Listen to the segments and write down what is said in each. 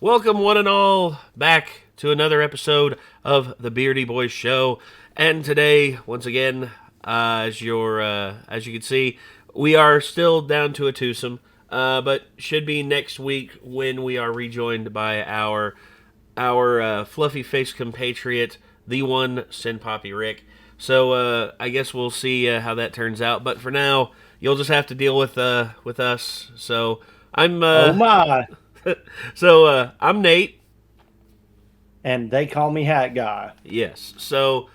Welcome, one and all, back to another episode of the Beardy Boys Show. And today, once again, as you can see, we are still down to a twosome, but should be next week when we are rejoined by our fluffy faced compatriot, the one Sin Poppy Rick. So I guess we'll see how that turns out. But for now, you'll just have to deal with us. So I'm Oh my. I'm Nate. And they call me Hat Guy. Yes. So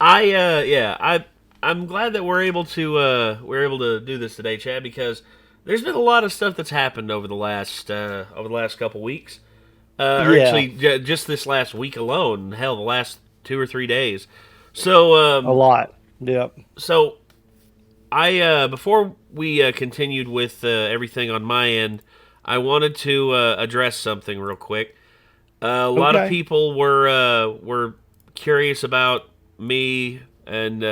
I'm glad that we're able to do this today, Chad, because there's been a lot of stuff that's happened over the last couple weeks. Or Yeah, actually, just this last week alone. Hell, the last 2 or 3 days. So a lot. Yep. so I before we continued with everything on my end, I wanted to address something real quick. A lot of Okay. people were curious about me and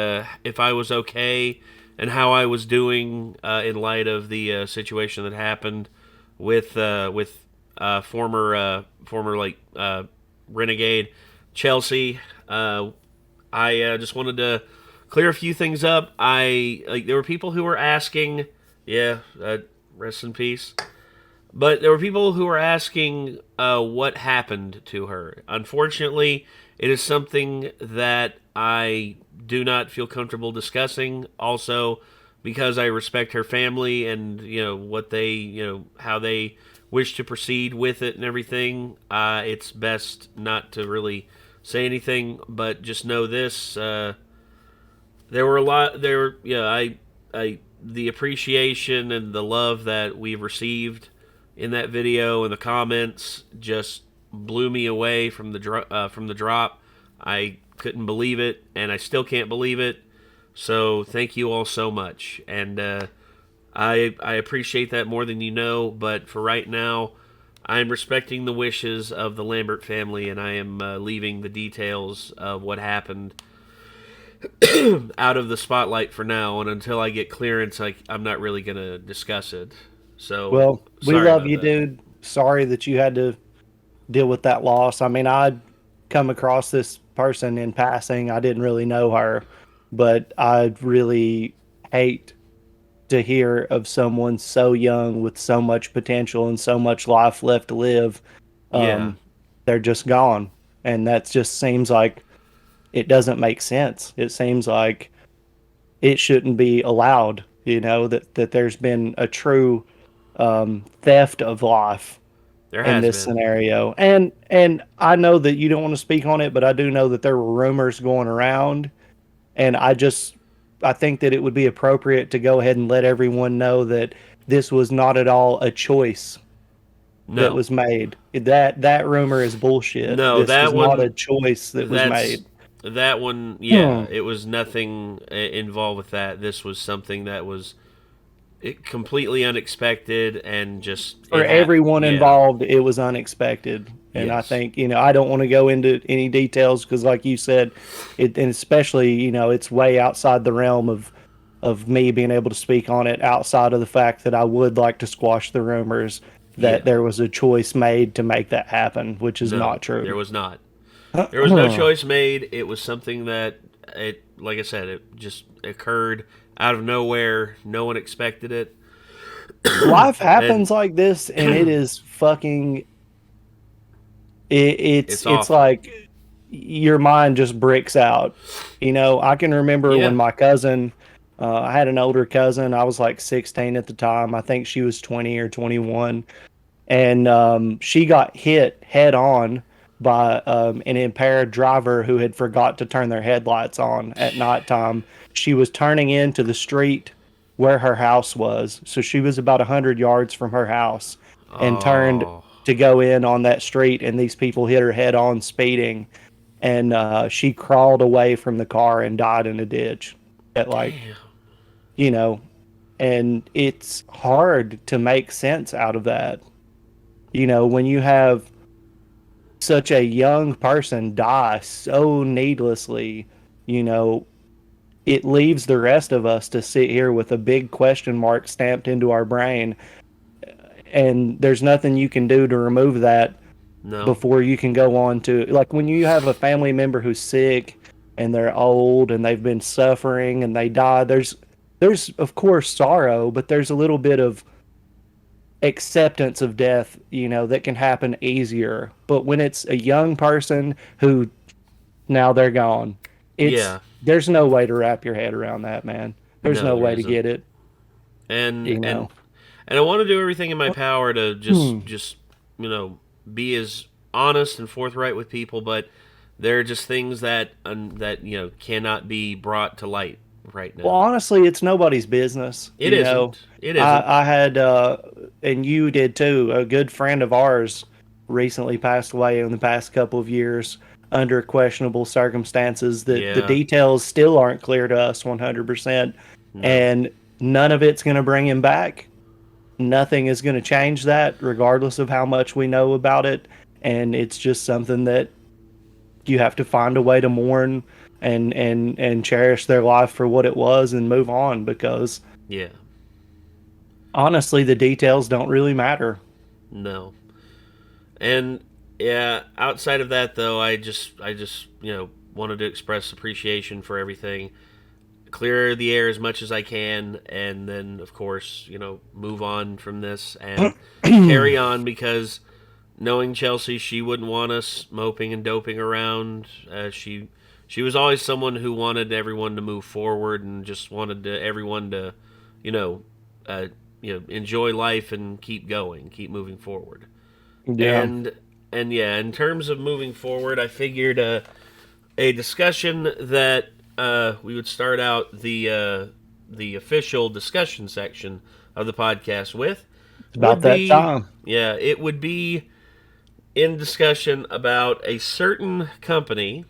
if I was okay and how I was doing in light of the situation that happened with former renegade Chelsea. I just wanted to clear a few things up. There were people who were asking, yeah, rest in peace. But there were people who were asking what happened to her. Unfortunately, it is something that I do not feel comfortable discussing. Also, because I respect her family and what they how they wish to proceed with it and everything. It's best not to really say anything. But just know this: there were a lot. There, I the appreciation and the love that we've received in that video and the comments just blew me away from the drop. I couldn't believe it, and I still can't believe it. So thank you all so much, and I appreciate that more than you know. But for right now, I'm respecting the wishes of the Lambert family, and I am leaving the details of what happened out of the spotlight for now. And until I get clearance, I'm not really gonna discuss it. So Well, we sorry love about you, that. dude. Sorry that you had to deal with that loss. I mean, I'd come across this person in passing. I didn't really know her, but I really hate to hear of someone so young with so much potential and so much life left to live. Yeah, Um, they're just gone. And that just seems like it doesn't make sense. It seems like it shouldn't be allowed, that there's been a true theft of life there in has this been. scenario. And I know that you don't want to speak on it, but I do know that there were rumors going around, and I think that it would be appropriate to go ahead and let everyone know that this was not at all a choice that No, was made. That rumor is bullshit. no, This was that not one. a choice that was That's made. that one. Hmm. Yeah, it was nothing involved with that. This was something that was completely unexpected and just For it had. everyone Yeah. involved, it was unexpected. And I Yes. think, I don't want to go into any details because, like you said, and especially, it's way outside the realm of me being able to speak on it outside of the fact that I would like to squash the rumors that Yeah. there was a choice made to make that happen, which is No, not true. there was not. There was no choice made. It was something that like I said, it just occurred out of nowhere. No one expected it, Life and happens like this, and it is fucking it's it's awful. like your mind just bricks out. I can remember when Yeah. my cousin, I had an older cousin. I was like 16 at the time. I think she was 20 or 21, and she got hit head on by an impaired driver who had forgot to turn their headlights on at nighttime. She was turning into the street where her house was, so she was about 100 yards from her house, and turned Oh, to go in on that street, and these people hit her head on speeding, and she crawled away from the car and died in a ditch at like damn. you know and it's hard to make sense out of that, when you have such a young person die so needlessly. you know it leaves the rest of us to sit here with a big question mark stamped into our brain, and there's nothing you can do to remove that No. before you can go on to, like, when you have a family member who's sick and they're old and they've been suffering and they die, there's of course sorrow, but there's a little bit of acceptance of death, that can happen easier. But when it's a young person who now they're gone, Yeah. there's no way to wrap your head around that, man. There's No, no there way to isn't. get it, And you know. and and I want to do everything in my power to Hmm. just be as honest and forthright with people, but there are just things that cannot be brought to light right Well, now. honestly, it's nobody's business. It isn't. It isn't. I had, and you did too, a good friend of ours recently passed away in the past couple of years under questionable circumstances that the Yeah. details still aren't clear to us 100%. No. And none of it's going to bring him back. Nothing is going to change that, regardless of how much we know about it. And it's just something that you have to find a way to mourn and cherish their life for what it was and move on, because Yeah. honestly the details don't really matter. No. And yeah, outside of that though, I just wanted to express appreciation for everything. Clear the air as much as I can, and then of course move on from this and carry on, because knowing Chelsea, she wouldn't want us moping and doping around. She was always someone who wanted everyone to move forward and just wanted everyone to you know uh, enjoy life and keep going, keep moving forward. Yeah. And yeah, in terms of moving forward, I figured a discussion that we would start out the official discussion section of the podcast with It's about would that be time. yeah, it would be in discussion about a certain company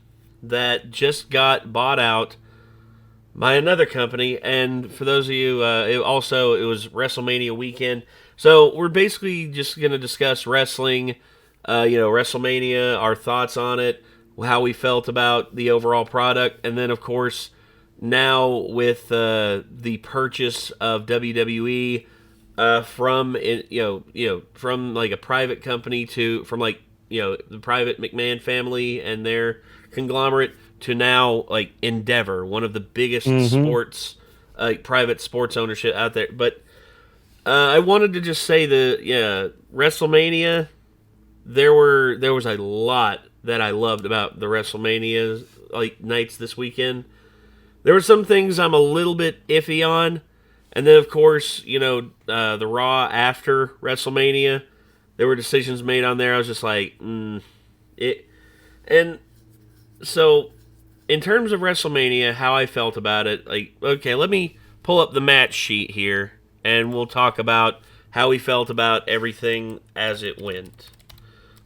that just got bought out by another company. And for those of you, it was WrestleMania weekend, so we're basically just going to discuss wrestling, WrestleMania, our thoughts on it, how we felt about the overall product, and then of course now with the purchase of WWE from from like a private company to from like the private McMahon family and their conglomerate to now like Endeavor, one of the biggest Mm-hmm. sports private sports ownership out there. But I wanted to just say WrestleMania. There was a lot that I loved about the WrestleMania like nights this weekend. There were some things I'm a little bit iffy on, and then of course the Raw after WrestleMania. There were decisions made on there. I was just like, it. And so, in terms of WrestleMania, how I felt about it, like, okay, let me pull up the match sheet here, and we'll talk about how we felt about everything as it went.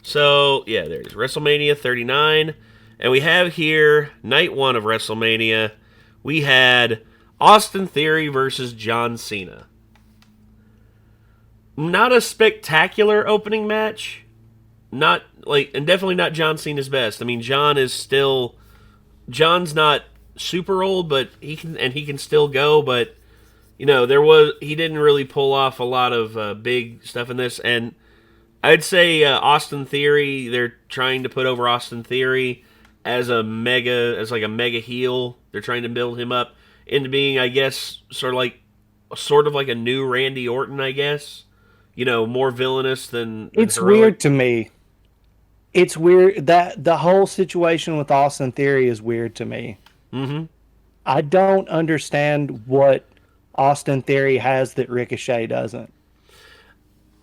So, yeah, there it is. WrestleMania 39. And we have here, night one of WrestleMania, we had Austin Theory versus John Cena. Not a spectacular opening match. Not like, and definitely not John Cena's best. I mean, John's not super old, but he can still go. But he didn't really pull off a lot of big stuff in this. And I'd say Austin Theory, they're trying to put over Austin Theory as like a mega heel. They're trying to build him up into being, I guess, sort of like a new Randy Orton, I guess. More villainous than It's heroic. weird to me. It's weird that the whole situation with Austin Theory is weird to me. Mm-hmm. I don't understand what Austin Theory has that Ricochet doesn't.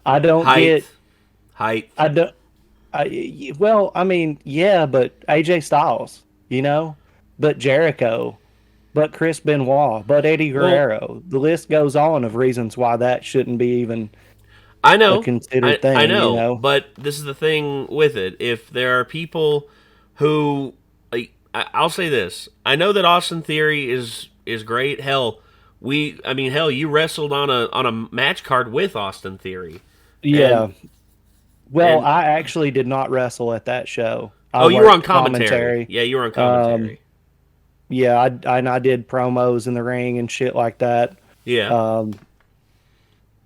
I don't Height, get. height. I don't. Well, I mean, yeah, but AJ Styles, but Jericho, but Chris Benoit, but Eddie Well, Guerrero. The list goes on of reasons why that shouldn't be even I a know, considered I thing, know, but this is the thing with it. If there are people who, like, I'll say this: I know that Austin Theory is great. Hell, you wrestled on a match card with Austin Theory, Yeah. and Well, and I actually did not wrestle at that show. I oh, you were on worked commentary. commentary. Yeah, you were on Um, commentary. yeah, and I did promos in the ring and shit like that. Yeah, Um,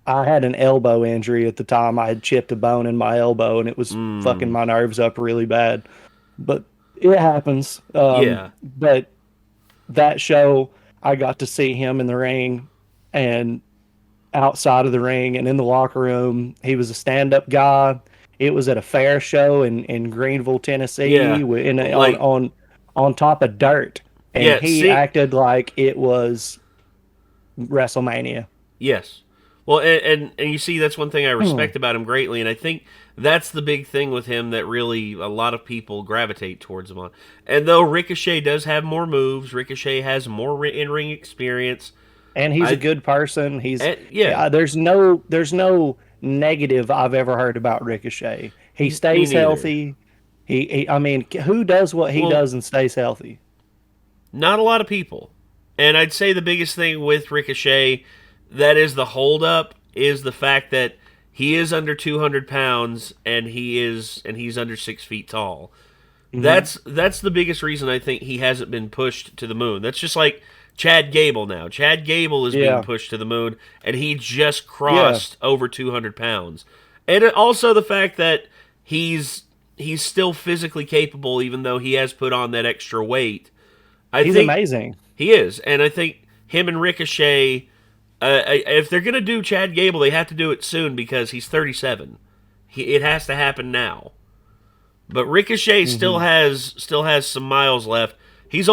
I had an elbow injury at the time. I had chipped a bone in my elbow and it was fucking Mm, my nerves up really bad. But it happens. yeah, But that show, I got to see him in the ring and outside of the ring and in the locker room. He was a stand-up guy. It was at a fair show in Greenville, Tennessee, yeah, on like on top of dirt, and yeah. he See, acted like it was WrestleMania. yes. Well, and you see, that's one thing I Hmm. respect about him greatly, and I think that's the big thing with him that really a lot of people gravitate towards him on. And though Ricochet does have more moves, Ricochet has more in ring experience. And he's a I good person. yeah, There's no negative I've ever heard about Ricochet. He me stays neither. healthy. I mean, who does what he Well, does and stays healthy? not a lot of people. And I'd say the biggest thing with Ricochet that is the holdup is the fact that he is under 200 pounds and he's under 6 feet tall. Hmm. That's the biggest reason I think he hasn't been pushed to the moon. That's just like Chad Gable now. Chad Gable is being Yeah, pushed to the moon, and he just yeah. crossed over 200 pounds. And also the fact that he's still physically capable, even though he has put on that extra weight. I He's think amazing. he is, and I think him and Ricochet. If they're gonna do Chad Gable, they have to do it soon because he's 37. It has to happen now. But Ricochet Hmm. still has some miles left. He's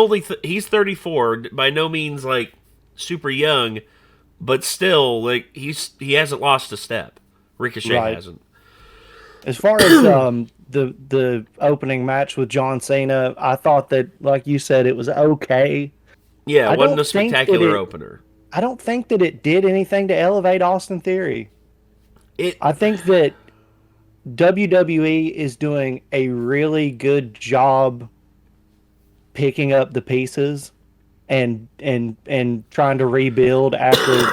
34, by no means like super young, but still like he hasn't lost a step. Ricochet Right. hasn't. As far as the opening match with John Cena, I thought that, like you said, it was okay. Yeah, it I wasn't don't a think that spectacular it opener. I don't think that it did anything to elevate Austin Theory. It I think that WWE is doing a really good job picking up the pieces and trying to rebuild after.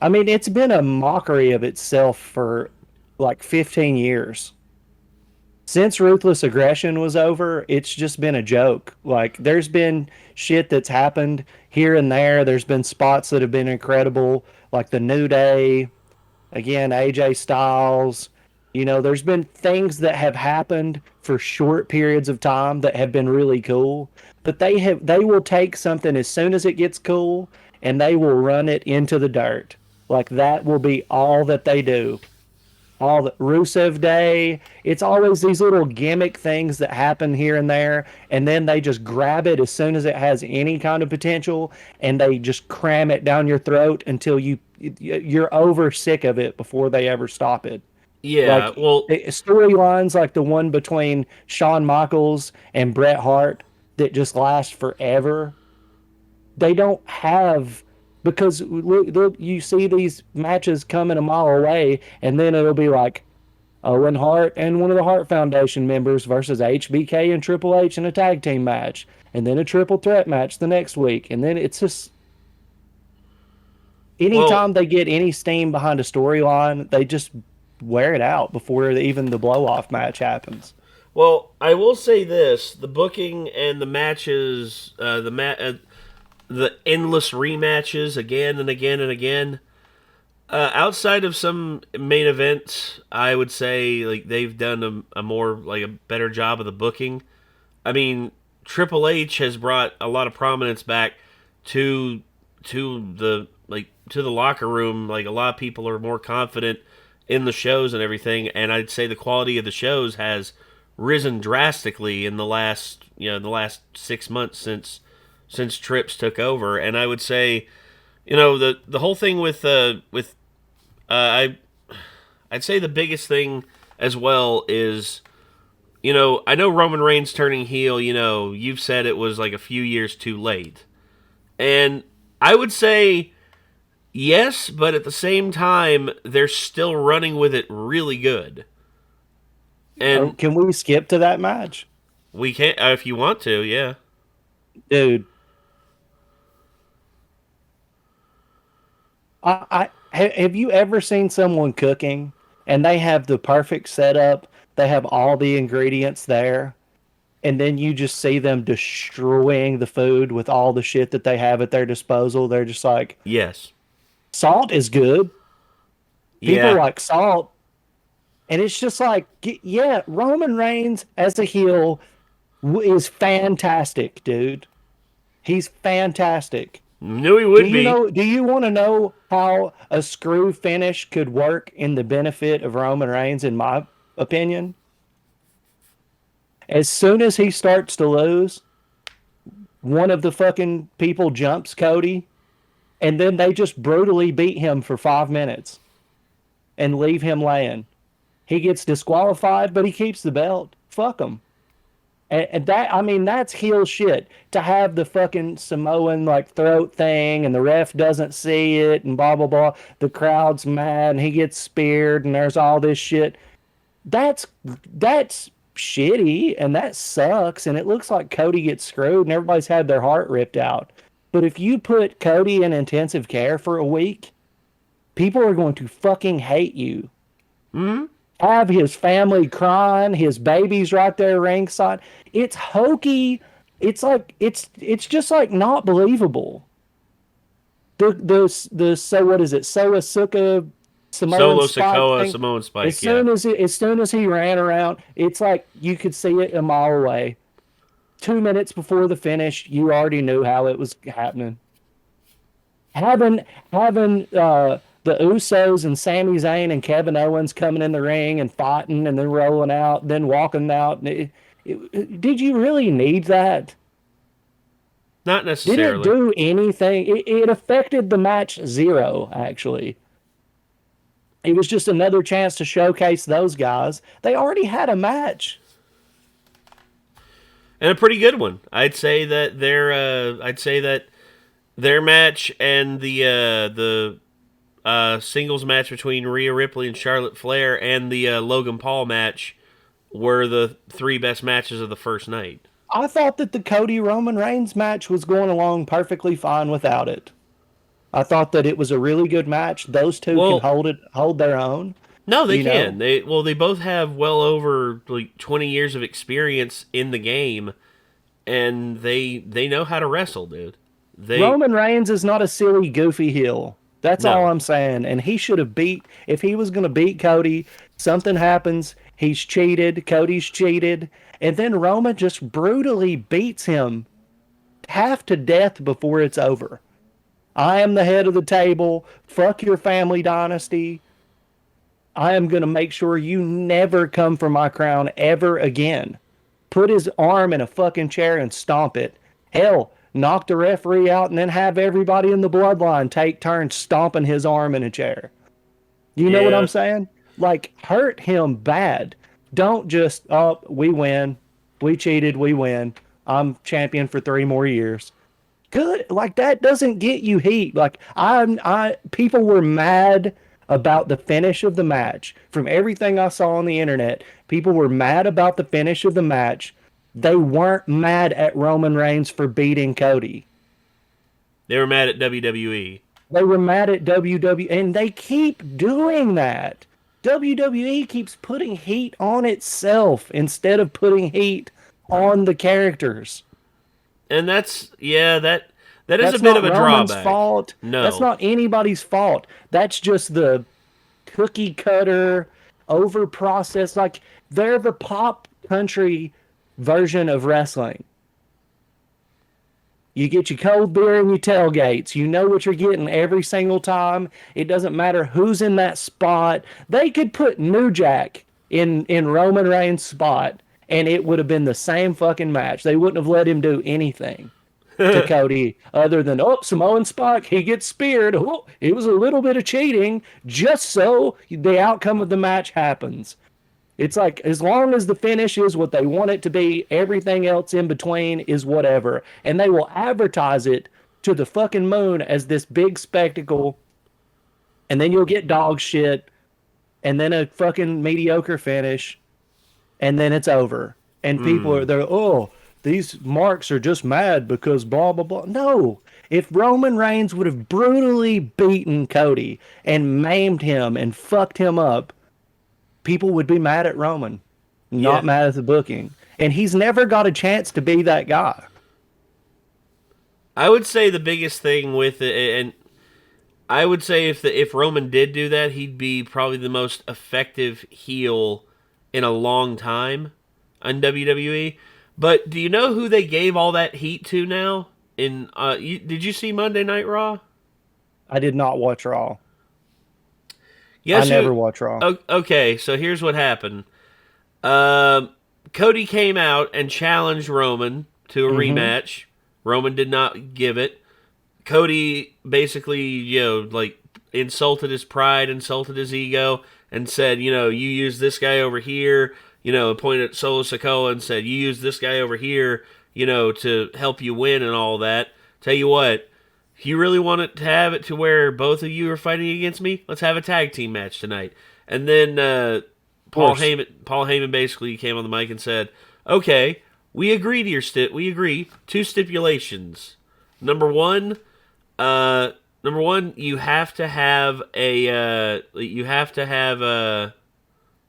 I mean, it's been a mockery of itself for like 15 years. Since Ruthless Aggression was over, it's just been a joke. Like there's been shit that's happened here and there. There's been spots that have been incredible, like the New Day, again, AJ Styles. There's been things that have happened for short periods of time that have been really cool, but they will take something as soon as it gets cool and they will run it into the dirt. Like that will be all that they do. All the Rusev Day, it's always these little gimmick things that happen here and there, and then they just grab it as soon as it has any kind of potential, and they just cram it down your throat until you're over sick of it before they ever stop it. yeah, Like well, storylines like the one between Shawn Michaels and Bret Hart that just last forever. They don't have, because look, you see these matches coming a mile away, and then it'll be like Owen Hart and one of the Hart Foundation members versus HBK and Triple H in a tag team match, and then a triple threat match the next week, and then it's just well, anytime they get any steam behind a storyline, they just wear it out before even the blow off match happens. well. I will say this: the booking and the matches, the endless rematches again and again and again. Outside of some main events, I would say like they've done a more like a better job of the booking. I mean, Triple H has brought a lot of prominence back to to the locker room. Like a lot of people are more confident in the shows and everything, and I'd say the quality of the shows has risen drastically in the last 6 months since Trips took over. And I would say the whole thing with I I'd say the biggest thing as well is I know Roman Reigns turning heel. You've said it was like a few years too late, and I would say yes, but at the same time they're still running with it really good, Or and can we skip to that match, we can't if you want to. Yeah. dude? Have you ever seen someone cooking and they have the perfect setup? They have all the ingredients there, and then you just see them destroying the food with all the shit that they have at their disposal. They're just like, Yes. salt is good. People Yeah. like Salt, and it's just like, yeah, Roman Reigns as a heel is fantastic, dude. He's fantastic. Knew he would be. Do you want to know how a screw finish could work in the benefit of Roman Reigns, in my opinion? As soon as he starts to lose, one of the fucking people jumps Cody, and then they just brutally beat him for 5 minutes and leave him laying. He gets disqualified, but he keeps the belt. Fuck him. And that, I mean, that's heel shit. To have the fucking Samoan like throat thing, and the ref doesn't see it, and blah blah blah. The crowd's mad, and he gets speared, and there's all this shit. That's shitty, and that sucks. And it looks like Cody gets screwed, and everybody's had their heart ripped out. But if you put Cody in intensive care for a week, people are going to fucking hate you. Hmm. Have his family crying, his baby's right there ringside. It's hokey. It's like it's just like not believable. The so what is it? Soasuka Samoan Solo Spike Sokoa, thing. Samoan Spike. Yeah. As soon as he ran around, it's like you could see it a mile away. 2 minutes before the finish, you already knew how it was happening. Having the Usos and Sami Zayn and Kevin Owens coming in the ring and fighting and then rolling out, then walking out. Did you really need that? Not Did it necessarily. do anything? It affected the match zero, actually. It was just another chance to showcase those guys. They already had a match. And a pretty good one. I'd say that their match and the singles match between Rhea Ripley and Charlotte Flair and the Logan Paul match were the three best matches of the first night. I thought that the Cody Roman Reigns match was going along perfectly fine without it. I thought that it was a really good match. Those two can Well, hold their own, no, they you can. know. They both have well over like 20 years of experience in the game, and they know how to wrestle, dude. They Roman Reigns is not a silly, goofy heel. That's all no. I'm saying. And he should have if he was going to beat Cody, something happens. He's cheated. Cody's cheated. And then Roman just brutally beats him half to death before it's over. I am the head of the table. Fuck your family dynasty. I am going to make sure you never come for my crown ever again. Put his arm in a fucking chair and stomp it. Hell, knock the referee out and then have everybody in the bloodline take turns stomping his arm in a chair. You know what I'm Yeah. saying? Like, hurt him bad. Don't just, oh, we win. We cheated. We win. I'm champion for 3 more years. Good. Like, that doesn't get you heat. Like, people were mad about the finish of the match. From everything I saw on the internet, people were mad about the finish of the match. They weren't mad at Roman Reigns for beating Cody. They were mad at WWE. They were mad at WWE, and they keep doing that. WWE keeps putting heat on itself instead of putting heat on the characters. And that is a That's bit of not a Roman's drawback. fault. That's No. not anybody's fault. That's just the cookie cutter, over processed. Like, they're the pop country version of wrestling. You get your cold beer and your tailgates. You know what you're getting every single time. It doesn't matter who's in that spot. They could put New Jack in Roman Reigns' spot, and it would have been the same fucking match. They wouldn't have let him do anything to Cody other than, oh, Samoan Spike, he gets speared. Oh, it was a little bit of cheating just so the outcome of the match happens. It's like, as long as the finish is what they want it to be, everything else in between is whatever. And they will advertise it to the fucking moon as this big spectacle. And then you'll get dog shit and then a fucking mediocre finish. And then it's over. And people are Hmm. there, oh, these marks are just mad because blah, blah, blah. No. If Roman Reigns would have brutally beaten Cody and maimed him and fucked him up, people would be mad at Roman, not Yeah. mad at the booking. And he's never got a chance to be that guy. I would say the biggest thing with it, and I would say if Roman did do that, he'd be probably the most effective heel in a long time on WWE. But do you know who they gave all that heat to now? Did you see Monday Night Raw? I did not watch Raw. I Yes, never watch Raw. Okay, so here's what happened. Um, Cody came out and challenged Roman to a Mm-hmm. rematch. Roman did not give it. Cody basically, like insulted his pride, insulted his ego, and said, you use this guy over here, pointed at Solo Sikoa and said, you use this guy over here, to help you win and all that. Tell you what, if you really want it to have it to where both of you are fighting against me, let's have a tag team match tonight. And then Of course. Paul Heyman basically came on the mic and said, "Okay, we agree to we agree to stipulations. Number one, you have to have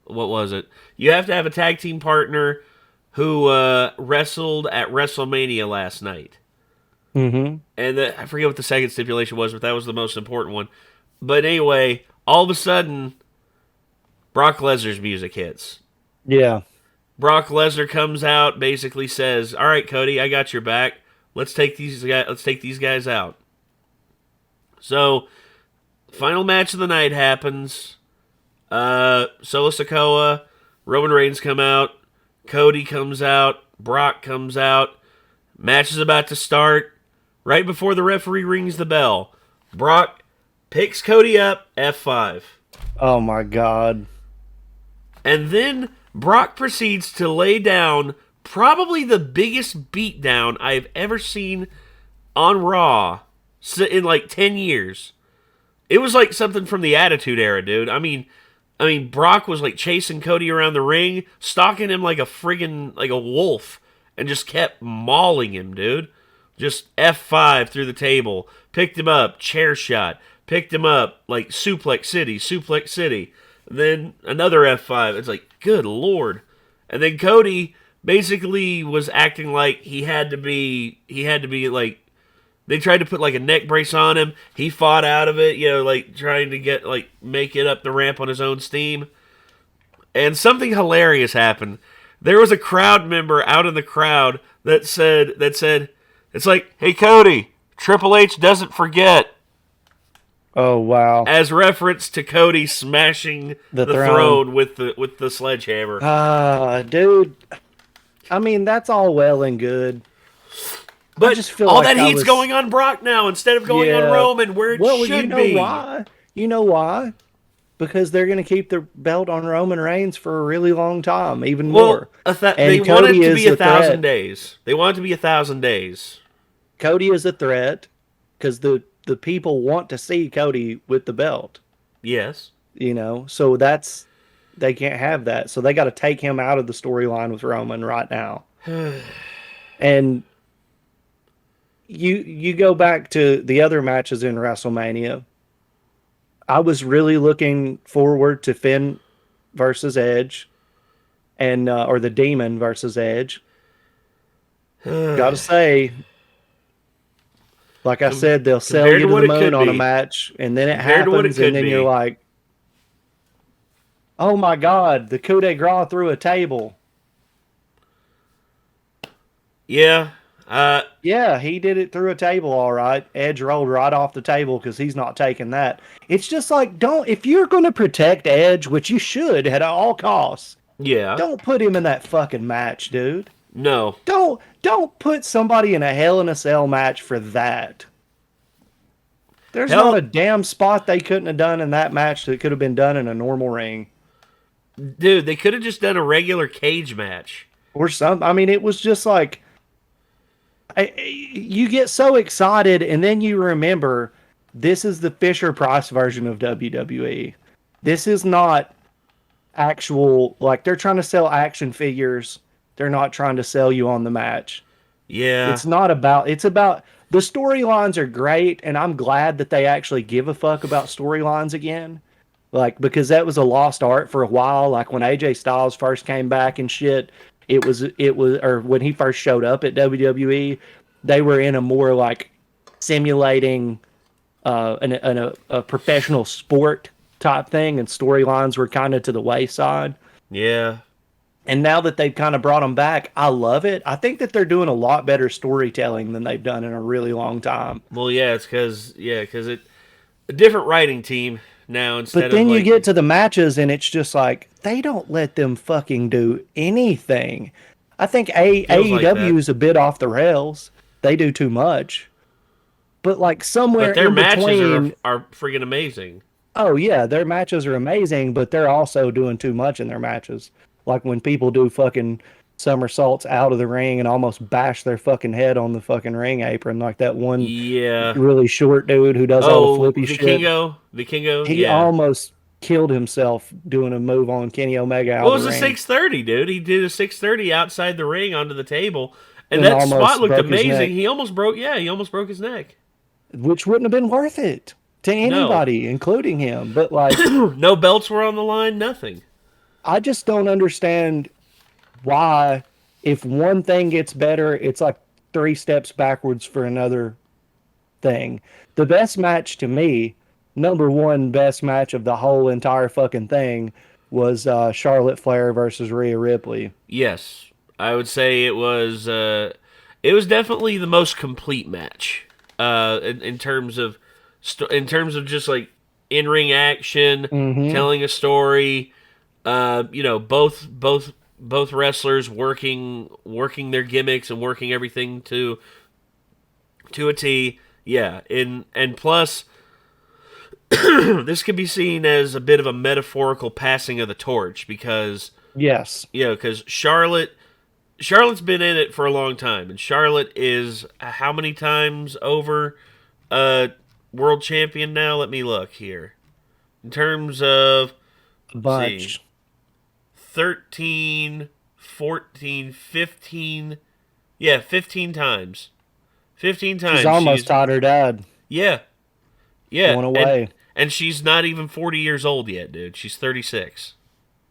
what was it? You have to have a tag team partner who wrestled at WrestleMania last night." Mm-hmm. And I forget what the second stipulation was, but that was the most important one. But anyway, all of a sudden, Brock Lesnar's music hits. Yeah. Brock Lesnar comes out, basically says, "All right, Cody, I got your back. Let's take these guys. Let's take these guys out." So, final match of the night happens. Solo Sikoa, Roman Reigns come out, Cody comes out, Brock comes out. Match is about to start. Right before the referee rings the bell, Brock picks Cody up, F5. Oh my God. And then Brock proceeds to lay down probably the biggest beatdown I've ever seen on Raw in like 10 years. It was like something from the Attitude Era, dude. I mean, Brock was like chasing Cody around the ring, stalking him like like a wolf, and just kept mauling him, dude. Just F5 through the table, picked him up, chair shot, picked him up, like suplex city, suplex city. Then another F5. It's like, good lord. And then Cody basically was acting like he had to be like, they tried to put like a neck brace on him. He fought out of it, like trying to make it up the ramp on his own steam. And something hilarious happened. There was a crowd member out in the crowd that said, it's like, "Hey Cody, Triple H doesn't forget," Oh wow. as reference to Cody smashing The the throne. throne with the sledgehammer. Dude. I mean, that's all well and good. I But just feel all like that I heat's was. going on Brock now instead of going on Yeah. Roman, where it Well, you should know be. why? You know why? Because they're going to keep the belt on Roman Reigns for a really long time, even Well, more. they And want it Cody to is be a a thousand threat. days. They want it to be 1,000 days. Cody is a threat because the people want to see Cody with the belt. Yes. So that's they can't have that. So they got to take him out of the storyline with Roman right now. And you go back to the other matches in WrestleMania. I was really looking forward to Finn versus Edge and or the Demon versus Edge. Got to say, like I Com- said, they'll sell compared you to to what the it moon could on a be. match, and then it Compared to what it happens, and could then you're be. like, "Oh my God, the coup de grace through a table." Yeah. Yeah, he did it through a table, all right. Edge rolled right off the table because he's not taking that. It's just like, don't, if you're going to protect Edge, which you should at all costs, Yeah. don't put him in that fucking match, dude. No. Don't put somebody in a Hell in a Cell match for that. There's not a Hell, damn spot they couldn't have done in that match that could have been done in a normal ring dude, they could have just done a regular cage match. or some. I mean, it was just like you get so excited, and then you remember this is the Fisher Price version of WWE. This is not actual, like, they're trying to sell action figures. They're not trying to sell you on the match. Yeah. It's about the storylines are great, and I'm glad that they actually give a fuck about storylines again. Like, because that was a lost art for a while. Like when AJ Styles first came back and shit, or when he first showed up at WWE, they were in a more like simulating a professional sport type thing, and storylines were kind of to the wayside. Yeah. And now that they've kind of brought them back, I love it. I think that they're doing a lot better storytelling than they've done in a really long time. Well, yeah, it's because it a different writing team now But instead of then you like get to the matches, and it's just like they don't let them fucking do anything. I think feels like AEW that. is a bit off the rails. They do too much. But like somewhere But their in matches between, are freaking amazing. oh yeah, their matches are amazing, but they're also doing too much in their matches. Like when people do fucking somersaults out of the ring and almost bash their fucking head on the fucking ring apron, like that one Yeah. really short dude who does all the Oh, flippy shit. Vikingo. He Yeah. almost killed himself doing a move on Kenny Omega out What of the was a ring 630, dude? He did a 630 outside the ring onto the table, and and that spot almost looked broke his amazing. neck, He almost broke. Yeah, he almost broke his neck. which wouldn't have been worth it to No, anybody, including him. But like, no belts were on the line. Nothing. I just don't understand why, if one thing gets better, it's like three steps backwards for another thing. The best match to me, number one best match of the whole entire fucking thing, was Charlotte Flair versus Rhea Ripley. Yes, I would say it was. It was definitely the most complete match. In terms of, in terms of just like in ring action, Hmm. telling a story. Both wrestlers working their gimmicks and working everything to a T. Yeah, and plus this could be seen as a bit of a metaphorical passing of the torch because Yes. because Charlotte's been in it for a long time, and Charlotte is how many times over world champion now? Let me look here. In terms of, A let's see, bunch. 13, 14, 15. Yeah, 15 times. 15 She's times almost she's taught her dad yeah. Yeah, going away. and she's not even 40 years old yet, dude. She's 36.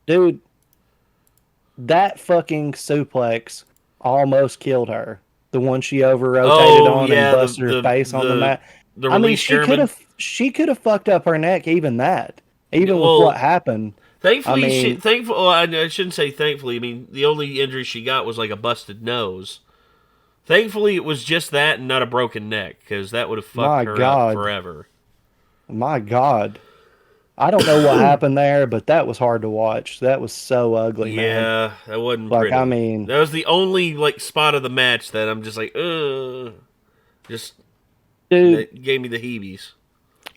Dude, that fucking suplex almost killed her. The one she over rotated Oh on and yeah, busted her face on the mat. the I mean, release Sherman. she could have fucked up her neck even that. Even with what Well, happened. I thankfully mean, well, I shouldn't say thankfully. I mean, the only injury she got was like a busted nose. Thankfully, it was just that and not a broken neck, because that would have fucked my her up God. forever. My God. I don't know what happened there, but that was hard to watch. That was so ugly, man. Yeah, that wasn't Like, I pretty. mean, That was the only like spot of the match that I'm just like, ugh. Just dude, that gave me the heebies.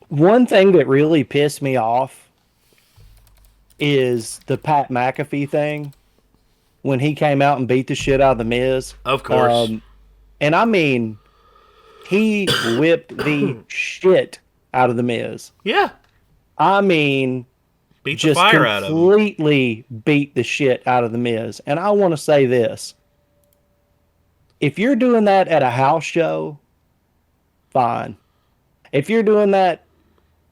one thing that really pissed me off is the Pat McAfee thing when he came out and beat the shit out of the Miz. Of course. Um, and I mean, he whipped the shit out of the Miz. Yeah, I mean, beat the just fire out of him. completely beat the shit out of the Miz. And I want to say this: if you're doing that at a house show, fine. If you're doing that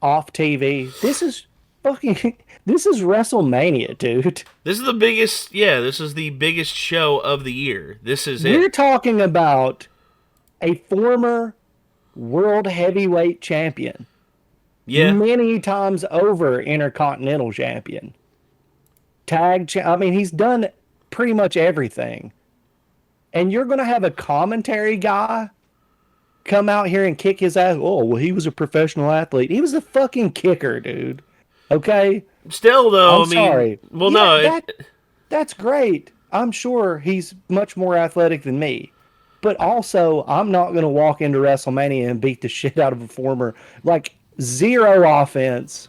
off TV, this is fucking this is WrestleMania, dude. This is the biggest. Yeah, this is the biggest show of the year. This is We're it. talking about a former world heavyweight champion, Yeah. many times over intercontinental champion, I mean, he's done pretty much everything. And you're going to have a commentary guy come out here and kick his ass. Oh, well, he was a professional athlete. He was a fucking kicker, dude. Okay? Still though, I'm I mean, sorry. well, Yeah, no, that's great. I'm sure he's much more athletic than me. But also, I'm not going to walk into WrestleMania and beat the shit out of a former, like, zero offense,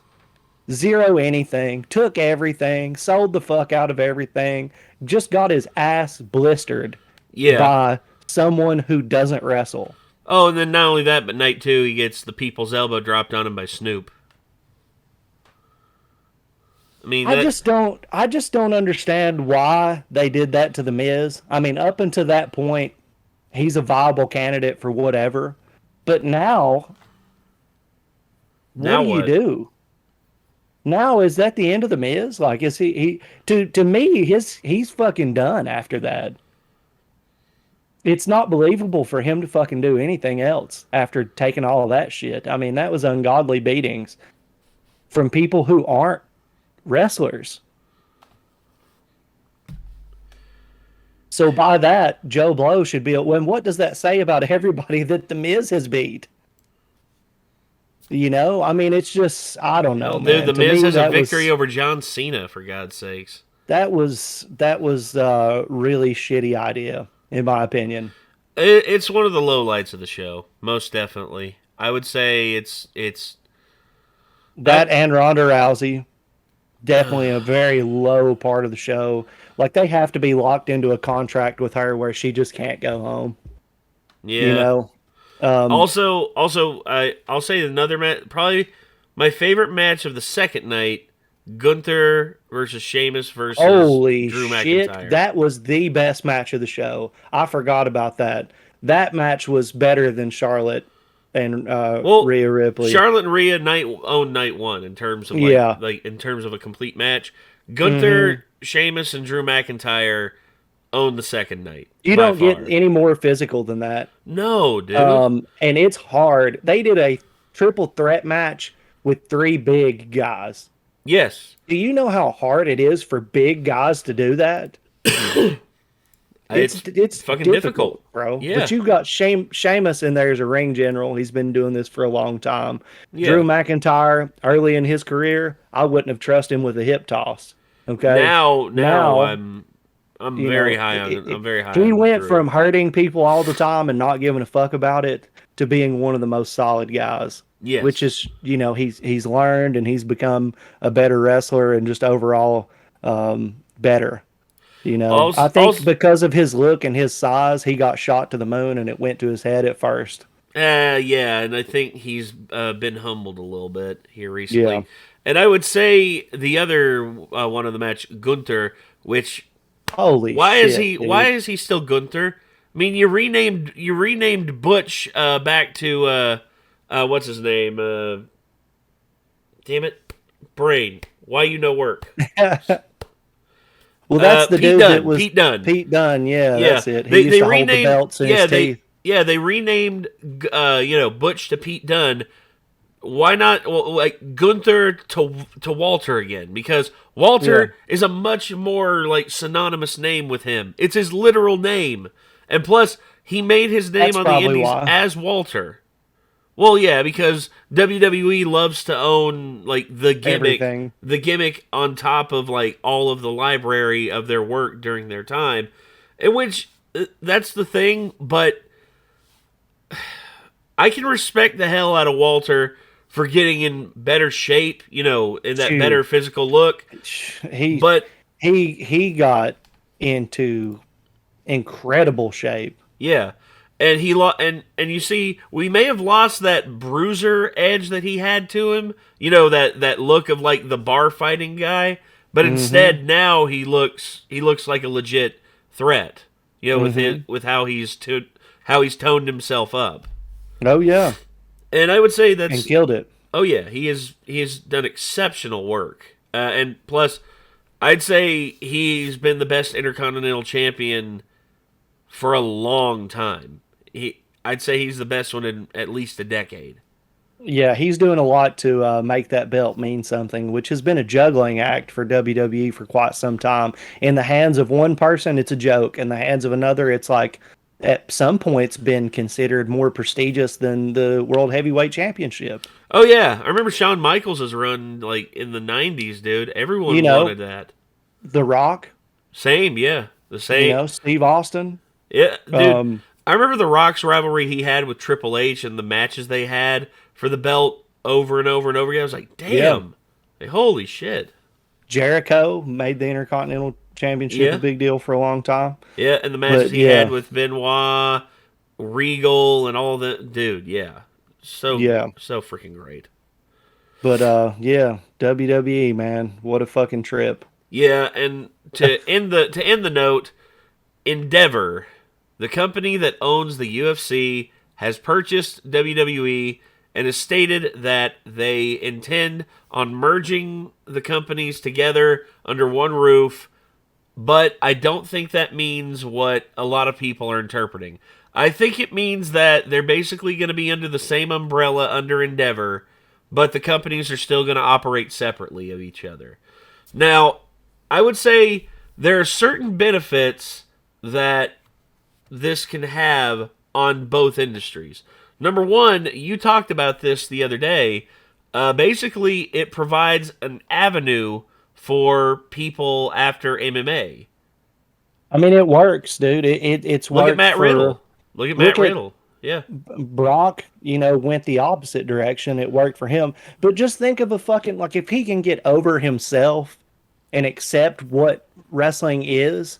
zero anything, took everything, sold the fuck out of everything, just got his ass blistered yeah. by someone who doesn't wrestle. Oh, and then not only that, but night two, he gets the people's elbow dropped on him by Snoop. I mean that. I just don't understand why they did that to the Miz. I mean, up until that point, he's a viable candidate for whatever. But now, what Now do you what? do? Now is that the end of the Miz? Like, is he to me he's fucking done after that. It's not believable for him to fucking do anything else after taking all of that shit. I mean, that was ungodly beatings from people who aren't wrestlers. So by that, Joe Blow should be. When what does that say about everybody that the Miz has beat? You know, I mean, it's just I don't know, Hell, dude, man. the To Miz me, has a victory over John Cena, for God's sakes. that was a really shitty idea, in my opinion. It's one of the lowlights of the show, most definitely. I would say it's. That and Ronda Rousey, definitely a very low part of the show. Like they have to be locked into a contract with her where she just can't go home. You Yeah. know, um, I'll say another match. Probably my favorite match of the second night: Gunther versus Sheamus versus holy Drew shit, McIntyre. that was the best match of the show. I forgot about that. That match was better than Charlotte and Well, Rhea Ripley. Charlotte and Rhea own night one in terms of Yeah. in terms of a complete match. Hmm. Gunther, Sheamus, and Drew McIntyre own the second night You by don't get far. any more physical than that. No, dude. And it's hard. They did a triple threat match with three big guys. Yes, Do you know how hard it is for big guys to do that? It's it's it's fucking difficult. difficult, bro. But Yeah, you got Sheamus in there as a ring general. He's been doing this for a long time. Drew yeah. McIntyre, early in his career, I wouldn't have trusted him with a hip toss. Okay. Now Now, I'm you very know, high on I'm very high he on went Drew. from hurting people all the time and not giving a fuck about it to being one of the most solid guys. Which Yes. is, he's learned and he's become a better wrestler and just overall better. I Also, think because of his look and his size, he got shot to the moon and it went to his head at first. yeah, and I think he's been humbled a little bit here Yeah. recently. And I would say the other one of the match, Gunther, which Holy shit, why dude. is he still Gunther? I mean, you renamed Butch back to what's his name? Damn it, Brain. Why you no work? Well, that's the Pete dude that Dunne. was Pete Dunne. Pete Dunne. Yeah, Yeah, that's it. He used they to hold the renamed. belts in his teeth. They renamed Butch to Pete Dunne. Why not like Gunther to Walter again? Because Yeah, Walter is a much more like synonymous name with him. It's his literal name, and plus he made his name that's on the probably Indies why. as Walter. Well, yeah, because WWE loves to own like Everything. the gimmick on top of like all of the library of their work during their time, in which that's the thing. But I can respect the hell out of Walter for getting in better shape, in that better Shoot, physical look. he But he got into incredible shape. yeah, and and you see, we may have lost that bruiser edge that he had to him. That look of like the bar fighting guy. But Mm-hmm. instead, now he looks like a legit threat. Mm-hmm. With how he's toned himself up. Oh yeah, And I would say and that's killed it. oh yeah, he has done exceptional work. And plus, I'd say he's been the best Intercontinental Champion for a long time. I'd say he's the best one in at least a decade. Yeah, he's doing a lot to make that belt mean something, which has been a juggling act for WWE for quite some time. In the hands of one person, it's a joke. In the hands of another, it's like at some points been considered more prestigious than the World Heavyweight Championship. Oh yeah, I remember Shawn Michaels' run like in the '90s, dude. You Everyone know, wanted that. The Rock, Same, yeah, the same. Steve Austin. Yeah, dude. Um, I remember the Rock's rivalry he had with Triple H and the matches they had for the belt over and over and over again. I was like, yeah, damn, like, holy shit. Jericho made the Intercontinental Championship a Yeah, big deal for a long time. yeah, and the matches But he had yeah, with Benoit, Regal, and all the dude, yeah, yeah. so freaking great. But yeah, WWE, man, what a fucking trip. Yeah, and to end the note, Endeavor, the company that owns the UFC, has purchased WWE and has stated that they intend on merging the companies together under one roof but I don't think that means what a lot of people are interpreting. I think it means that they're basically going to be under the same umbrella under Endeavor, but the companies are still going to operate separately of each other. Now, I would say there are certain benefits that this can have on both industries. Number one, you talked about this the other day. Basically, it provides an avenue for people after MMA. I mean, it works, dude. It's Look at worked Matt for. Riddle. Look at Matt Look at Riddle. Yeah. Brock, went the opposite direction. It worked for him. But just think of a fucking, like, if he can get over himself and accept what wrestling is,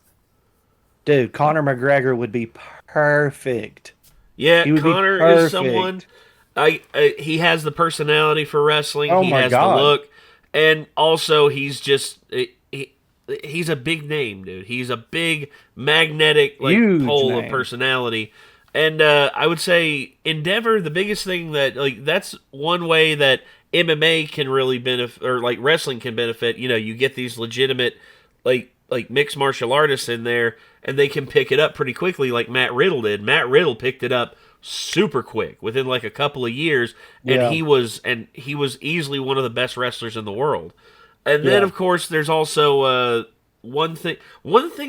dude, Conor McGregor would be perfect. Yeah, He would be Connor is someone. perfect. He has the personality for wrestling. Oh He my has the God. look, and also he's a big name, dude. He's a big magnetic like Huge pole of name. personality. And I would say Endeavor, the biggest thing that like that's one way that MMA can really benefit, or like wrestling can benefit. You know, you get these legitimate like mixed martial artists in there, and they can pick it up pretty quickly, like Matt Riddle did. Matt Riddle picked it up super quick within like a couple of years, and Yeah. he was easily one of the best wrestlers in the world. And then Yeah. of course there's also one thing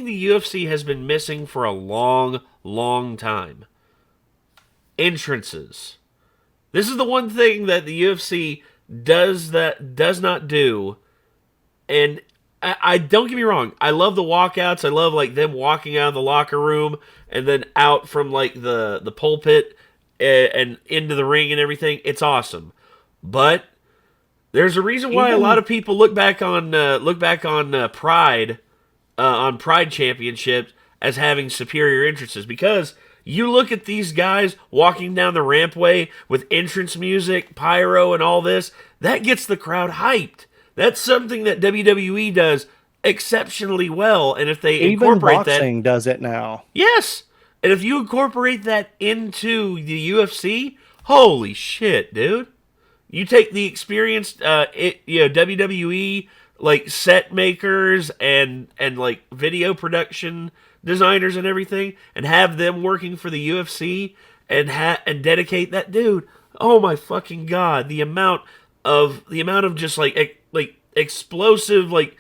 the UFC has been missing for a long time: entrances. This is the one thing that the UFC does not do. And I don't get me wrong, I love the walkouts. I love like them walking out of the locker room and then out from like the pulpit and into the ring and everything. It's awesome. But there's a reason why a lot Even of people look back on Pride on Pride Championships as having superior entrances, because you look at these guys walking down the rampway with entrance music, pyro, and all this, that gets the crowd hyped. That's something that WWE does exceptionally well, and if they even incorporate that, boxing does it now. yes, and if you incorporate that into the UFC, holy shit, dude! You take the experienced, WWE like set makers and like video production designers and everything, and have them working for the UFC and dedicate that dude. Oh my fucking god! The amount of just like explosive like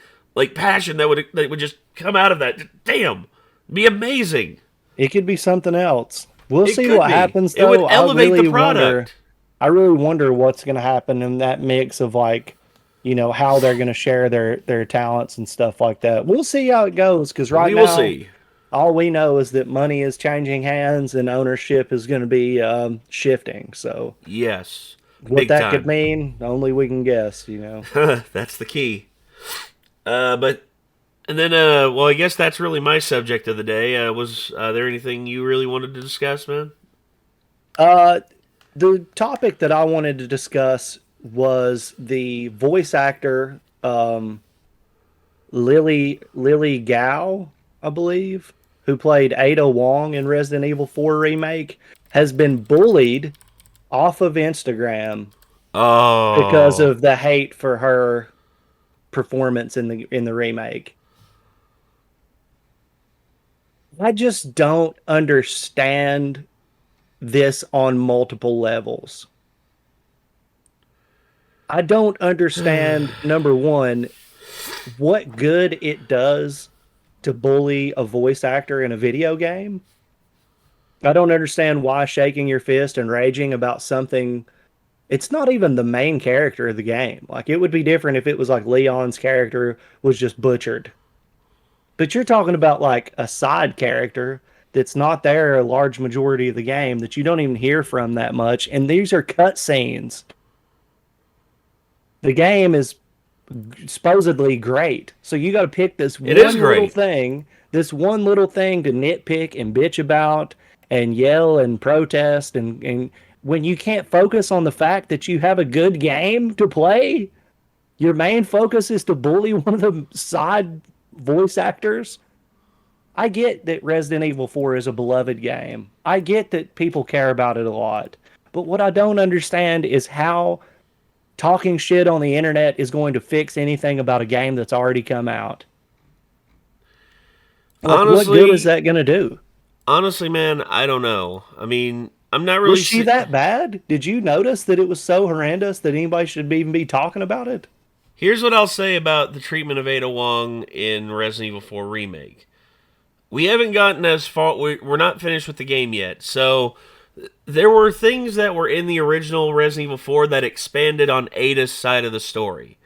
passion that would just come out of that. Damn, be amazing. It could be something else. We'll It see could what be. happens It would though. elevate the product. I really wonder what's going to happen in that mix of, like, how they're going to share their talents and stuff like that. We'll see how it goes, because right We will now see. all we know is that money is changing hands and ownership is going to be shifting. So Yes, what big that could time. mean, only we can guess. That's the key. But and then, well, I guess that's really my subject of the day. Was there anything you really wanted to discuss, man? Uh, the topic that I wanted to discuss was the voice actor, Lily Gao, I believe, who played Ada Wong in Resident Evil 4 remake, has been bullied off of Instagram because Oh, of the hate for her performance in the remake. I just don't understand this on multiple levels. I don't understand, number one, what good it does to bully a voice actor in a video game. I don't understand why shaking your fist and raging about something. It's not even the main character of the game. Like, it would be different if it was like Leon's character was just butchered. But you're talking about like a side character that's not there a large majority of the game, that you don't even hear from that much. And these are cutscenes. The game is supposedly great. So you got to pick it is great. this one little thing to nitpick and bitch about and yell and protest, and when you can't focus on the fact that you have a good game to play, your main focus is to bully one of the side voice actors. I get that Resident Evil 4 is a beloved game. I get that people care about it a lot. But what I don't understand is how talking shit on the internet is going to fix anything about a game that's already come out. Like, what good is Honestly, that going to do? honestly, man, I don't know. I mean, I'm not Was really. she that bad? Did you notice that it was so horrendous that anybody should even be talking about it? Here's what I'll say about the treatment of Ada Wong in Resident Evil 4 Remake. We haven't gotten as far. We're not finished with the game yet. So there were things that were in the original Resident Evil 4 that expanded on Ada's side of the story.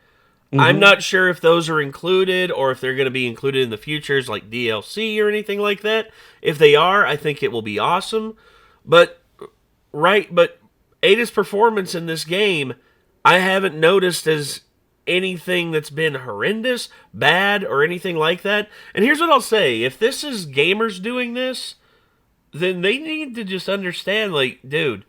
I'm Hmm. not sure if those are included or if they're going to be included in the futures like DLC or anything like that. If they are, I think it will be awesome. But but Ada's performance in this game, I haven't noticed as anything that's been horrendous, bad, or anything like that. And here's what I'll say: if this is gamers doing this, then they need to just understand, like, dude,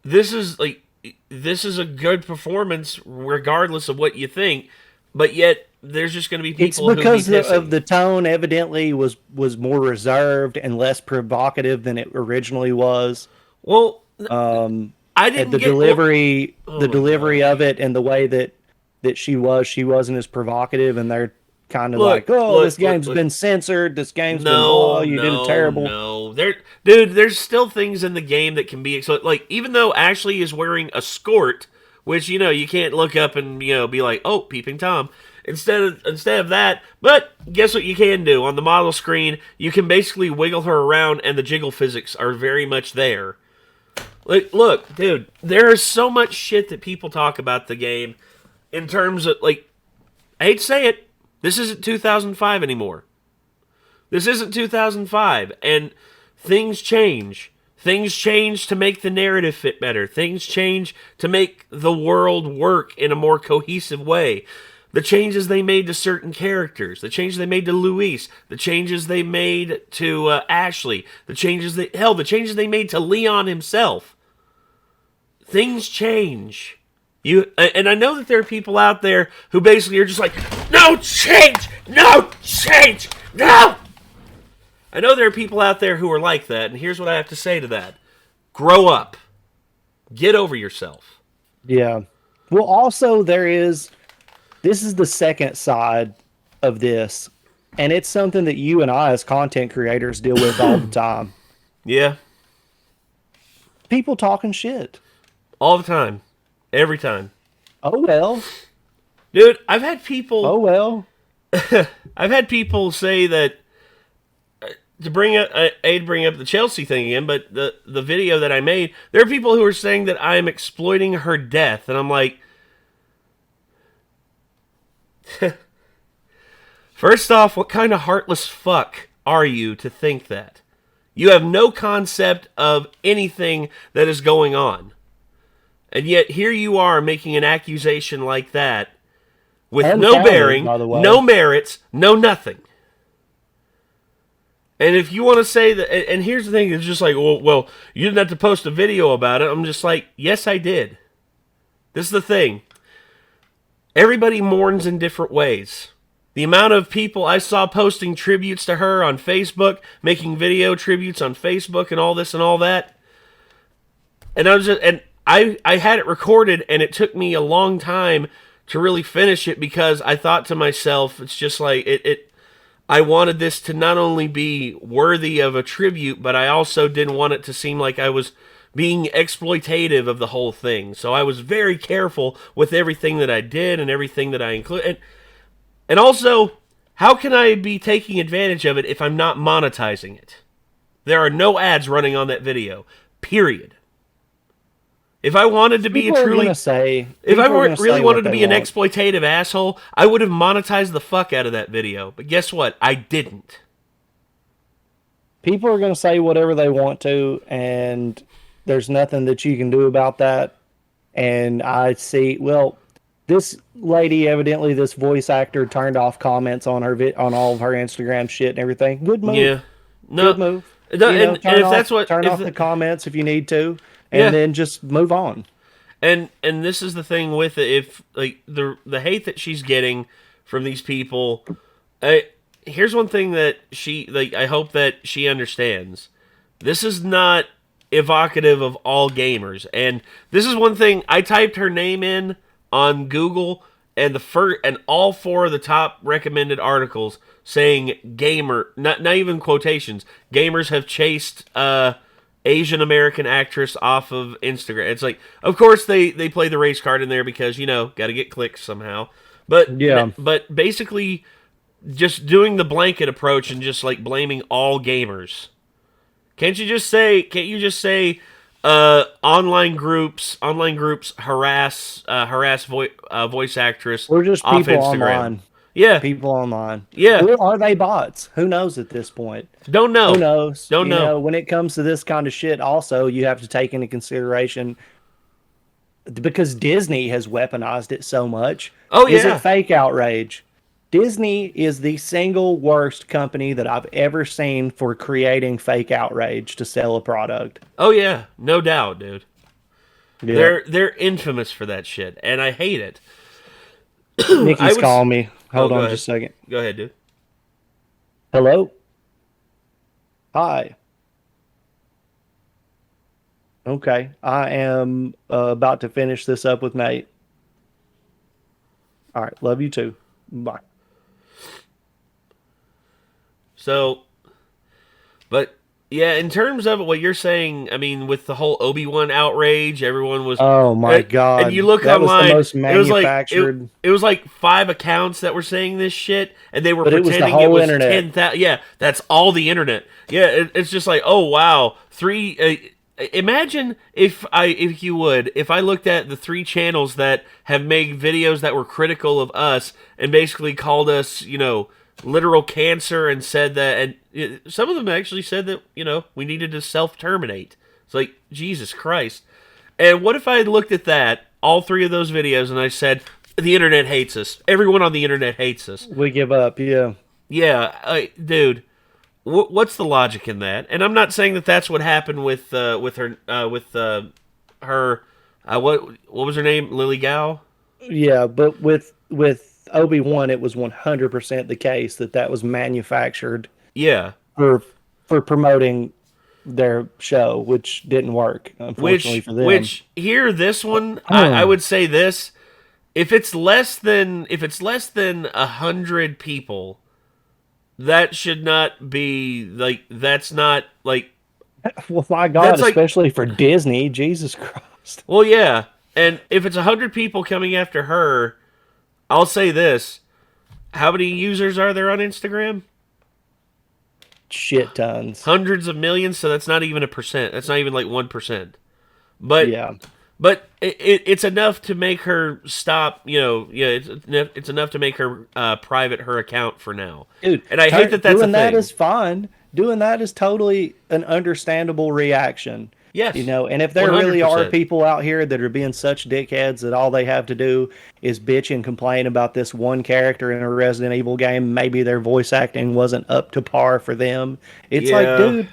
this is like this is a good performance regardless of what you think. But yet, there's just going to be It's people who be because of pissing. the tone evidently was more reserved and less provocative than it originally was. Well, Um, I and didn't get. Well, oh the my delivery of gosh! it and the way that she wasn't as provocative, and they're kind of Look, like, oh, look, this look, game's look. been censored, this game's been blah, No, you did a no, terrible. no. Dude, there's still things in the game that can be so. Like, even though Ashley is wearing a skirt, which you can't look up and be like, oh, peeping tom. Instead of that, but guess what you can do on the model screen? You can basically wiggle her around, and the jiggle physics are very much there. Like, look, dude, there is so much shit that people talk about the game in terms of, like, I hate to say it, this isn't 2005 anymore. This isn't 2005, and things change. Things change to make the narrative fit better. Things change to make the world work in a more cohesive way. The changes they made to certain characters, the changes they made to Luis, the changes they made to Ashley, the changes they made to Leon himself. Things change. And I know that there are people out there who basically are just like, no change, no change, no. I know there are people out there who are like that, and here's what I have to say to that: grow up, get over yourself. Yeah. Well, also this is the second side of this, and it's something that you and I as content creators deal with all the time. Yeah, People talking shit. all the time, every time, Oh well. dude. Oh well. I've had people say that to bring up, I'd bring up the Chelsea thing again, but the video that I made, there are people who are saying that I'm exploiting her death, and I'm like, first off, what kind of heartless fuck are you to think that? You have no concept of anything that is going on. And yet here you are making an accusation like that with no Unfounded, bearing, by the no way. merits, no nothing. And if you want to say that, and here's the thing, it's just like, well, you didn't have to post a video about it. I'm just like, yes, I did. This is the thing. Everybody mourns in different ways. The amount of people I saw posting tributes to her on Facebook, making video tributes on Facebook and all this and all that. And I had it recorded, and it took me a long time to really finish it because I thought to myself, it's just like I wanted this to not only be worthy of a tribute, but I also didn't want it to seem like I was being exploitative of the whole thing. So I was very careful with everything that I did and everything that I included. And also, how can I be taking advantage of it if I'm not monetizing it? There are no ads running on that video. Period. If I wanted to be a People are gonna truly say if I people are gonna really say what wanted to they be an want. exploitative asshole, I would have monetized the fuck out of that video. But guess what? I didn't. People are gonna say whatever they want to, and there's nothing that you can do about that. And I see, well, this lady, evidently this voice actor, turned off comments on on all of her Instagram shit and everything. Good move. Yeah. No. Good move. No, You know, and if that's what turn if off the comments if you need to, and yeah. then just move on. And this is the thing with it. If like the hate that she's getting from these people, here's one thing that I hope that she understands. This is not evocative of all gamers, and this is one thing I typed her name in on Google, and all four of the top recommended articles saying not even quotations, gamers have chased Asian American actress off of Instagram. It's like, of course they play the race card in there because got to get clicks somehow. Yeah. But basically just doing the blanket approach and just like blaming all gamers. Can't you just say online groups harass voice actress We're just off people Instagram? online. Yeah, People online. yeah. Or are they bots? Who knows at this point? Don't Who know. knows? Don't know. When it comes to this kind of shit, also, you have to take into consideration because Disney has weaponized it so much. Oh Is yeah. it fake outrage? Disney is the single worst company that I've ever seen for creating fake outrage to sell a product. Oh yeah. No doubt, dude. Yeah. They're infamous for that shit, and I hate it. Nikki's calling me. Hold go on ahead. just a second. Go ahead, dude. Hello? Hi. Okay. I am about to finish this up with Nate. All right. Love you too. Bye. So, but yeah, in terms of what you're saying, I mean, with the whole Obi-Wan outrage, everyone was. Oh my God. And you look that online, was the most manufactured. it was like 5 accounts that were saying this shit, and they were But it was the pretending whole was internet. 10,000. Yeah, that's all the internet. Yeah, it's just like, oh wow, imagine if I looked at the 3 channels that have made videos that were critical of us and basically called us, literal cancer, and said that, and some of them actually said that we needed to self-terminate. It's like, Jesus Christ. And what if I had looked at that, all 3 of those videos, and I said, the internet hates us, everyone on the internet hates us? We give up. Yeah. Yeah, dude, what's the logic in that? And I'm not saying that that's what happened with her what was her name, Lily Gao? Yeah. But with Obi-Wan, it was 100% the case that was manufactured Yeah. for promoting their show, which didn't work, unfortunately for them. Which here, this one, I would say this: if it's less than 100 people, that should not be like. That's not like. Well, my God, especially for Disney, Jesus Christ. Well, yeah, and if it's 100 people coming after her, I'll say this: how many users are there on Instagram? Shit tons. Hundreds of millions, so that's not even a percent. That's not even like 1%. But yeah. But it's enough to make her stop, it's enough to make her private her account for now. Dude, and I hate that that's a thing. Doing that is fine. Doing that is totally an understandable reaction. Yes. And if there 100%. really are people out here that are being such dickheads that all they have to do is bitch and complain about this one character in a Resident Evil game, maybe their voice acting wasn't up to par for them. It's like, dude,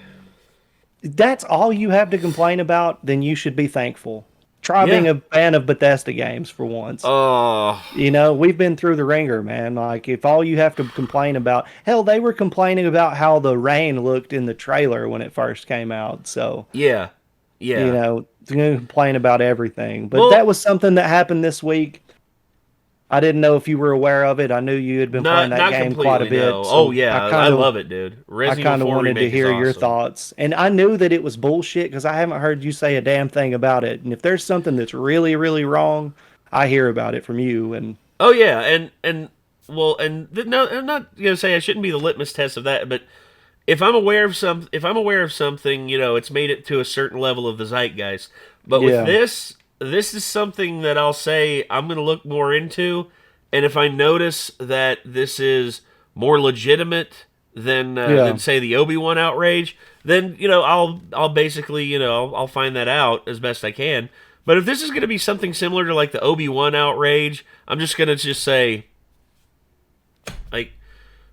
that's all you have to complain about, then you should be thankful. Try being a fan of Bethesda games for once. Oh. We've been through the ringer, man. Like, if all you have to complain about... Hell, they were complaining about how the rain looked in the trailer when it first came out, so... Yeah. They're going to complain about everything. But that was something that happened this week. I didn't know if you were aware of it. I knew you had been playing that game quite a bit. No. So I love it, dude. I kind of wanted to hear your thoughts. And I knew that it was bullshit because I haven't heard you say a damn thing about it. And if there's something that's really, really wrong, I hear about it from you. And oh yeah, no, I'm not gonna say I shouldn't be the litmus test of that, but if I'm aware of something, it's made it to a certain level of the zeitgeist. But with this is something that I'll say I'm going to look more into, and if I notice that this is more legitimate than say the Obi-Wan outrage, then I'll basically I'll find that out as best I can. But if this is going to be something similar to like the Obi-Wan outrage, I'm just going to say, like,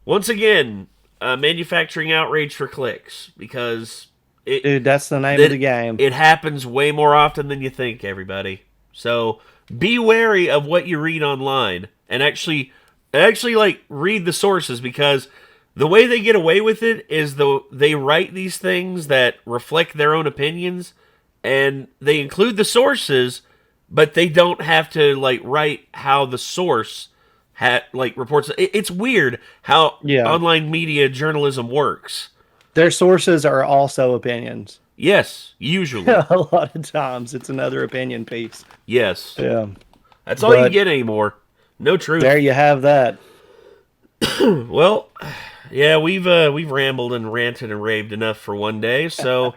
once again, manufacturing outrage for clicks, because dude, that's the name of the game. It happens way more often than you think, everybody. So be wary of what you read online, and actually like read the sources, because the way they get away with it is they write these things that reflect their own opinions, and they include the sources, but they don't have to like write how the source reports. It's weird how Yeah. online media journalism works. Their sources are also opinions. Yes, usually. A lot of times it's another opinion piece. Yes. Yeah. That's all you But get anymore. No there truth. you have that. Well, yeah, we've rambled and ranted and raved enough for one day, so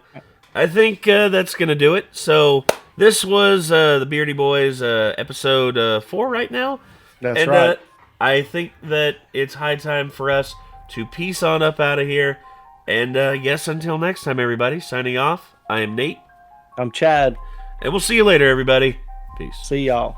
I think that's gonna do it. So this was the Beardy Boys episode 4 right now, That's and right. I think that it's high time for us to peace on up out of here. And yes, until next time, everybody. Signing off. I am Nate, I'm Chad. and we'll see you later, everybody. Peace. See y'all.